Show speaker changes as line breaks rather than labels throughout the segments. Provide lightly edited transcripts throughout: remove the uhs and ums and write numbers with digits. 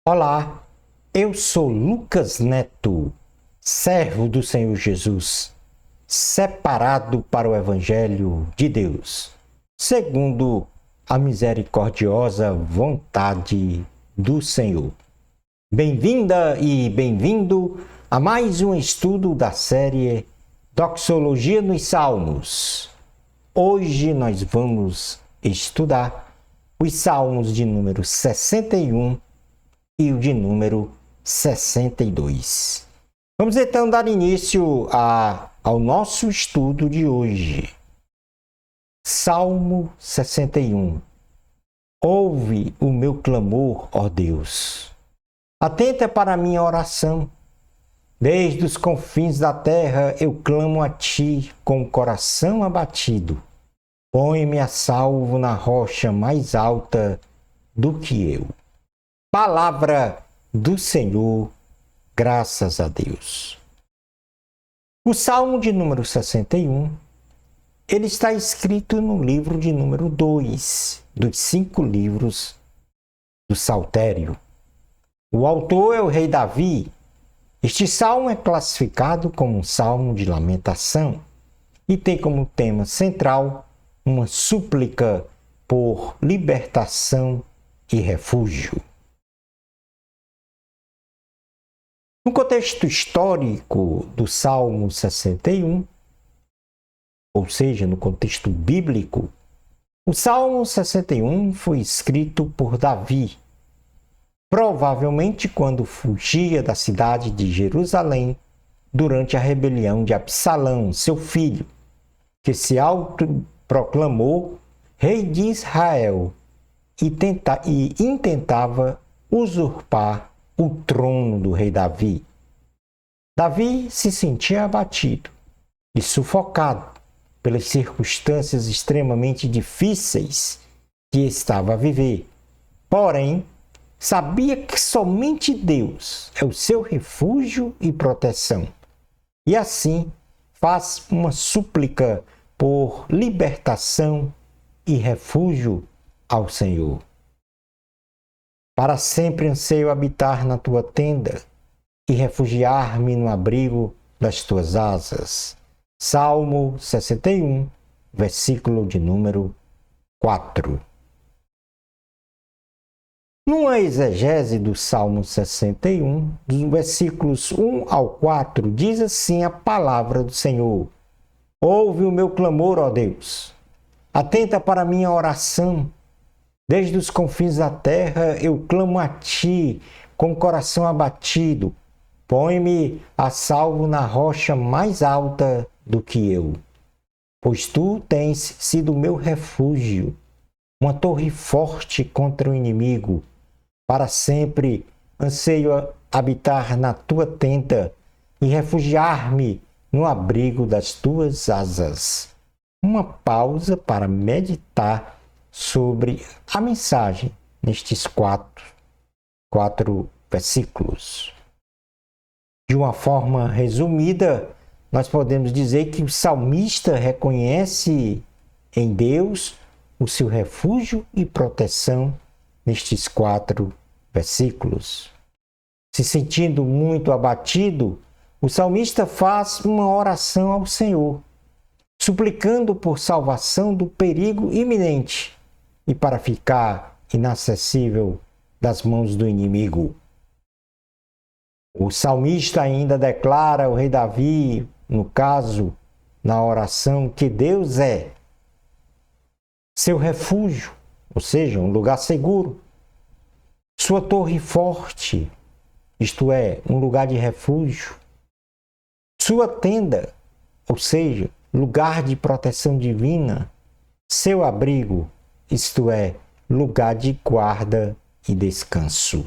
Olá, eu sou Lucas Neto, servo do Senhor Jesus, separado para o Evangelho de Deus, segundo a misericordiosa vontade do Senhor. Bem-vinda e bem-vindo a mais um estudo da série Doxologia nos Salmos. Hoje nós vamos estudar os Salmos de número 61 e o de número 62. Vamos então dar início ao nosso estudo de hoje. Salmo 61. Ouve o meu clamor, ó Deus. Atenta para a minha oração. Desde os confins da terra eu clamo a ti com o coração abatido. Põe-me a salvo na rocha mais alta do que eu. Palavra do Senhor, graças a Deus. O Salmo de número 61, ele está escrito no livro de número 2, dos 5 livros do Saltério. O autor é o rei Davi. Este salmo é classificado como um salmo de lamentação e tem como tema central uma súplica por libertação e refúgio. No contexto histórico do Salmo 61, ou seja, no contexto bíblico, o Salmo 61 foi escrito por Davi, provavelmente quando fugia da cidade de Jerusalém durante a rebelião de Absalão, seu filho, que se autoproclamou rei de Israel e intentava usurpar o trono do rei Davi. Davi se sentia abatido e sufocado pelas circunstâncias extremamente difíceis que estava a viver. Porém, sabia que somente Deus é o seu refúgio e proteção. E assim faz uma súplica por libertação e refúgio ao Senhor. Para sempre anseio habitar na tua tenda e refugiar-me no abrigo das tuas asas. Salmo 61, versículo de número 4. Numa exegese do Salmo 61, dos versículos 1 ao 4, diz assim a palavra do Senhor: Ouve o meu clamor, ó Deus. Atenta para a minha oração. Desde os confins da terra eu clamo a ti com o coração abatido. Põe-me a salvo na rocha mais alta do que eu. Pois tu tens sido meu refúgio, uma torre forte contra o inimigo. Para sempre anseio habitar na tua tenda e refugiar-me no abrigo das tuas asas. Uma pausa para meditar sobre a mensagem nestes quatro versículos. De uma forma resumida, nós podemos dizer que o salmista reconhece em Deus o seu refúgio e proteção nestes 4 versículos. Se sentindo muito abatido, o salmista faz uma oração ao Senhor, suplicando por salvação do perigo iminente e para ficar inacessível das mãos do inimigo. O salmista ainda declara ao rei Davi, no caso, na oração, que Deus é seu refúgio, ou seja, um lugar seguro, sua torre forte, isto é, um lugar de refúgio, sua tenda, ou seja, lugar de proteção divina, seu abrigo, isto é, lugar de guarda e descanso.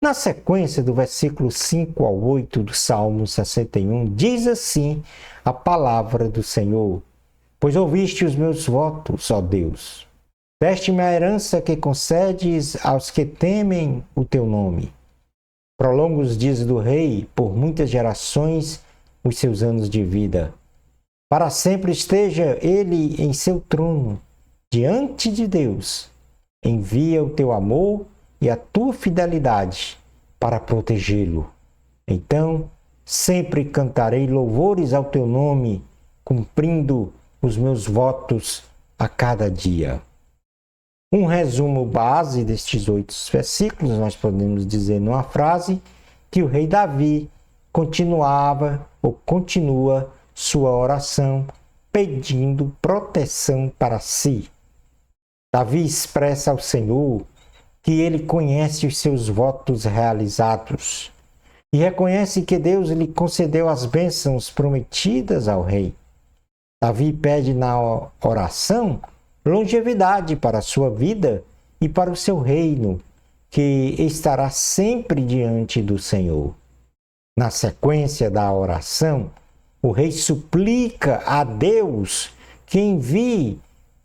Na sequência do versículo 5 ao 8 do Salmo 61, diz assim a palavra do Senhor: Pois ouviste os meus votos, ó Deus. Deste-me a herança que concedes aos que temem o teu nome. Prolonga os dias do rei por muitas gerações os seus anos de vida. Para sempre esteja ele em seu trono, diante de Deus. Envia o teu amor e a tua fidelidade para protegê-lo. Então, sempre cantarei louvores ao teu nome, cumprindo os meus votos a cada dia. Um resumo base destes 8 versículos, nós podemos dizer numa frase que o rei Davi continua sua oração pedindo proteção para si. Davi expressa ao Senhor que ele conhece os seus votos realizados e reconhece que Deus lhe concedeu as bênçãos prometidas ao rei. Davi pede na oração longevidade para a sua vida e para o seu reino, que estará sempre diante do Senhor. Na sequência da oração, o rei suplica a Deus que envie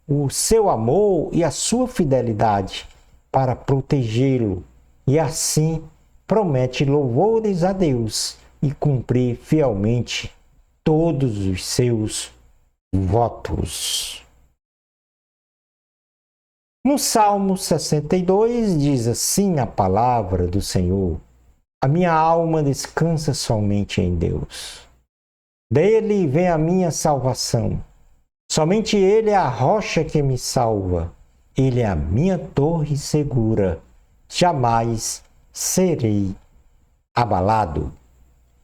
o seu amor e a sua fidelidade para protegê-lo, e assim promete louvores a Deus e cumprir fielmente todos os seus votos. No Salmo 62 diz assim a palavra do Senhor: a minha alma descansa somente em Deus. Dele vem a minha salvação. Somente Ele é a rocha que me salva. Ele é a minha torre segura. Jamais serei abalado.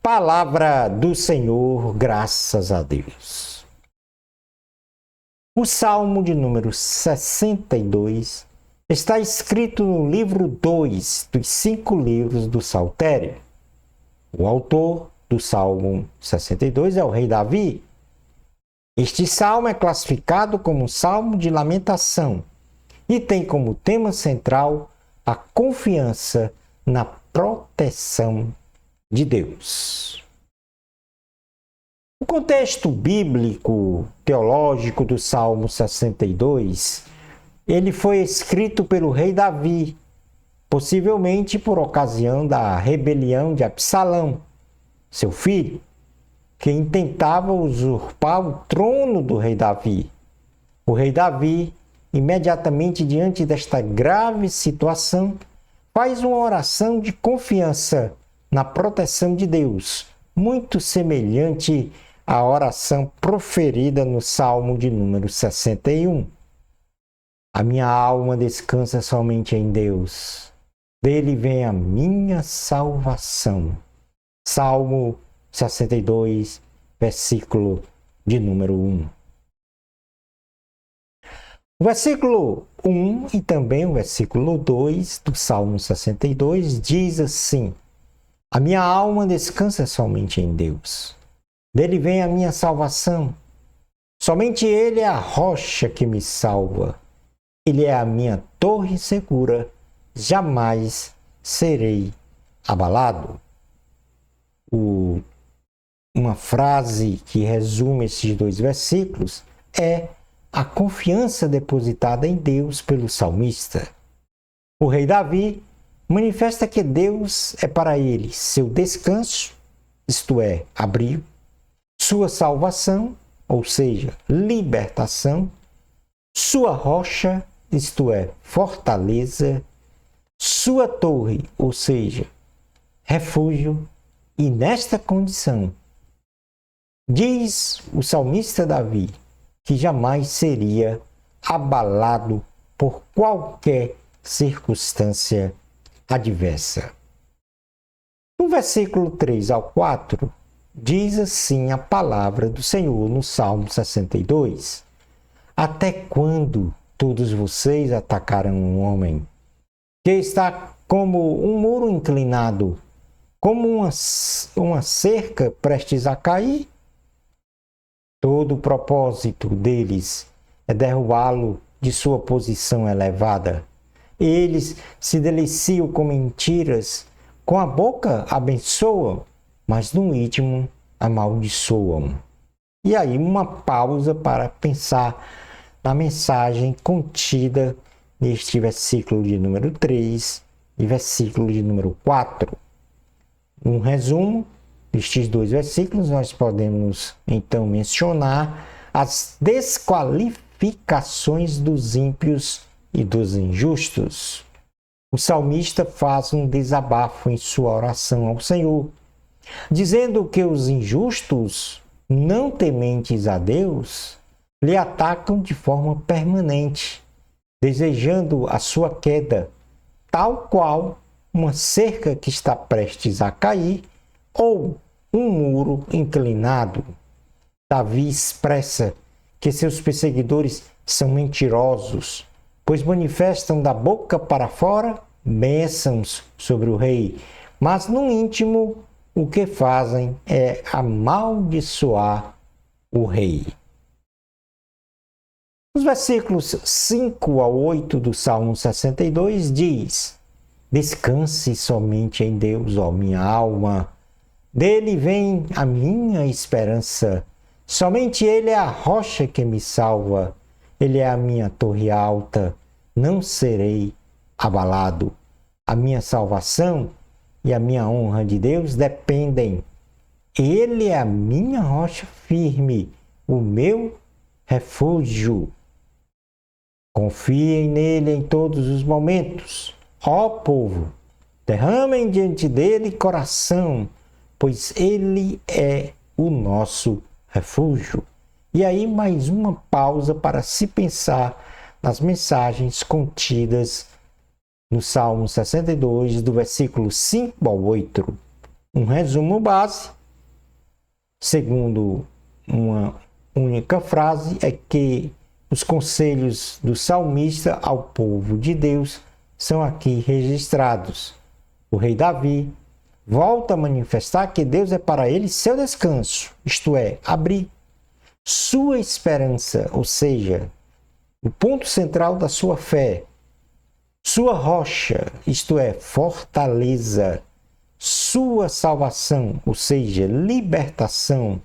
Palavra do Senhor, graças a Deus. O Salmo de número 62 está escrito no livro 2 dos 5 livros do Saltério. O autor do Salmo 62 é o rei Davi. Este salmo é classificado como um salmo de lamentação e tem como tema central a confiança na proteção de Deus. O contexto bíblico teológico do Salmo 62, ele foi escrito pelo rei Davi, possivelmente por ocasião da rebelião de Absalão, seu filho, que intentava usurpar o trono do rei Davi. O rei Davi, imediatamente diante desta grave situação, faz uma oração de confiança na proteção de Deus, muito semelhante à oração proferida no Salmo de número 61. A minha alma descansa somente em Deus. Dele vem a minha salvação. Salmo 62, versículo de número 1. O versículo 1 e também o versículo 2 do Salmo 62 diz assim: a minha alma descansa somente em Deus. Dele vem a minha salvação. Somente Ele é a rocha que me salva. Ele é a minha torre segura. Jamais serei abalado. Uma frase que resume esses 2 versículos é a confiança depositada em Deus pelo salmista. O rei Davi manifesta que Deus é para ele seu descanso, isto é, abrigo, sua salvação, ou seja, libertação, sua rocha, isto é, fortaleza, sua torre, ou seja, refúgio, e nesta condição, diz o salmista Davi que jamais seria abalado por qualquer circunstância adversa. No versículo 3 ao 4, diz assim a palavra do Senhor no Salmo 62: até quando todos vocês atacarão um homem que está como um muro inclinado, como uma cerca prestes a cair? Todo o propósito deles é derrubá-lo de sua posição elevada. Eles se deliciam com mentiras, com a boca abençoam, mas no íntimo amaldiçoam. E aí uma pausa para pensar na mensagem contida neste versículo de número 3 e versículo de número 4. Um resumo destes 2 versículos, nós podemos então mencionar as desqualificações dos ímpios e dos injustos. o salmista faz um desabafo em sua oração ao Senhor, dizendo que os injustos, não tementes a Deus, lhe atacam de forma permanente, desejando a sua queda, tal qual uma cerca que está prestes a cair ou um muro inclinado. Davi expressa que seus perseguidores são mentirosos, pois manifestam da boca para fora bênçãos sobre o rei, mas no íntimo o que fazem é amaldiçoar o rei. Os versículos 5 a 8 do Salmo 62 diz: Descanse somente em Deus, ó minha alma, dele vem a minha esperança. Somente Ele é a rocha que me salva, Ele é a minha torre alta, não serei abalado. A minha salvação e a minha honra de Deus dependem. Ele é a minha rocha firme, o meu refúgio. Confiem nele em todos os momentos. Ó povo, derramem diante dele coração, pois ele é o nosso refúgio. E aí mais uma pausa para se pensar nas mensagens contidas no Salmo 62, do versículo 5 ao 8. Um resumo base, segundo uma única frase, é que os conselhos do salmista ao povo de Deus são aqui registrados. O rei Davi volta a manifestar que Deus é para ele seu descanso, isto é, abrir sua esperança, ou seja, o ponto central da sua fé, sua rocha, isto é, fortaleza, sua salvação, ou seja, libertação,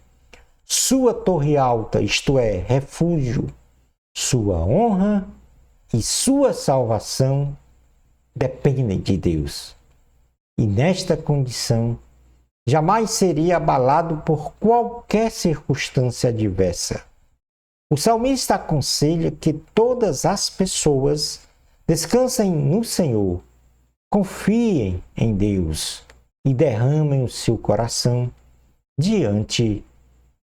sua torre alta, isto é, refúgio, sua honra e sua salvação dependem de Deus. E nesta condição, jamais seria abalado por qualquer circunstância adversa. O salmista aconselha que todas as pessoas descansem no Senhor, confiem em Deus e derramem o seu coração diante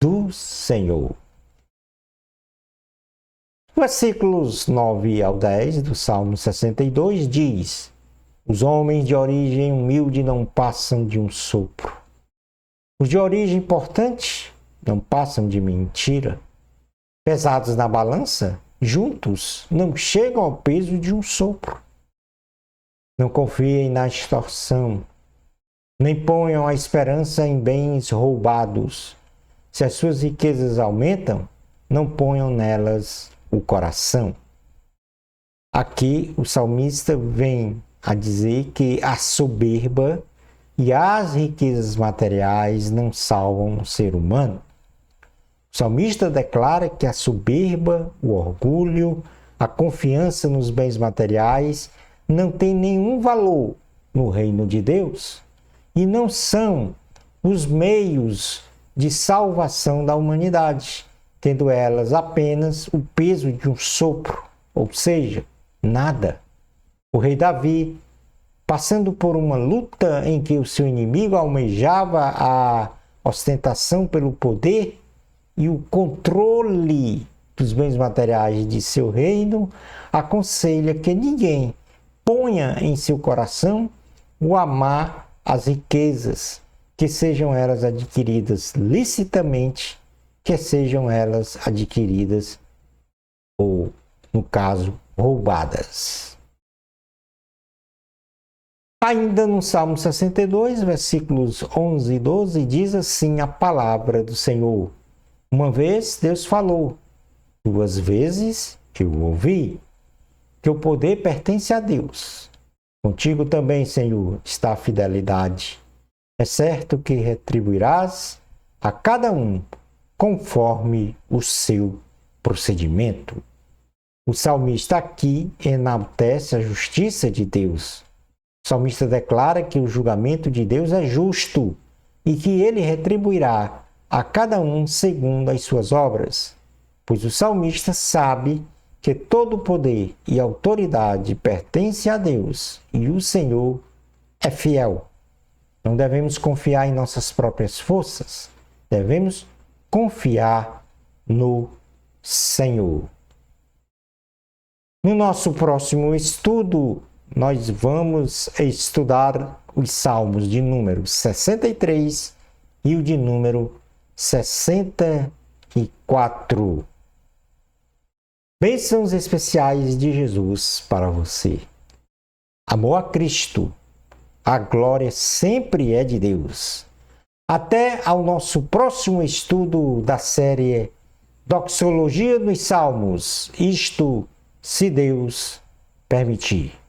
do Senhor. Versículos 9 ao 10 do Salmo 62 diz: Os homens de origem humilde não passam de um sopro. Os de origem importante não passam de mentira. Pesados na balança, juntos não chegam ao peso de um sopro. Não confiem na extorsão, nem ponham a esperança em bens roubados. Se as suas riquezas aumentam, não ponham nelas o coração. Aqui o salmista vem a dizer que a soberba e as riquezas materiais não salvam o ser humano. O salmista declara que a soberba, o orgulho, a confiança nos bens materiais não tem nenhum valor no reino de Deus e não são os meios de salvação da humanidade, tendo elas apenas o peso de um sopro, ou seja, nada. O rei Davi, passando por uma luta em que o seu inimigo almejava a ostentação pelo poder e o controle dos bens materiais de seu reino, aconselha que ninguém ponha em seu coração o amar as riquezas, que sejam elas adquiridas licitamente, que sejam elas adquiridas ou, no caso, roubadas. Ainda no Salmo 62, versículos 11 e 12, diz assim a palavra do Senhor: Uma vez Deus falou, 2 vezes eu ouvi, que o poder pertence a Deus. Contigo também, Senhor, está a fidelidade. É certo que retribuirás a cada um conforme o seu procedimento. O salmista aqui enaltece a justiça de Deus. O salmista declara que o julgamento de Deus é justo e que ele retribuirá a cada um segundo as suas obras, pois o salmista sabe que todo poder e autoridade pertence a Deus e o Senhor é fiel. Não devemos confiar em nossas próprias forças, devemos confiar no Senhor. No nosso próximo estudo, nós vamos estudar os salmos de número 63 e o de número 64. Bênçãos especiais de Jesus para você. Amor a Cristo, a glória sempre é de Deus. Até ao nosso próximo estudo da série Doxologia nos Salmos, isto se Deus permitir.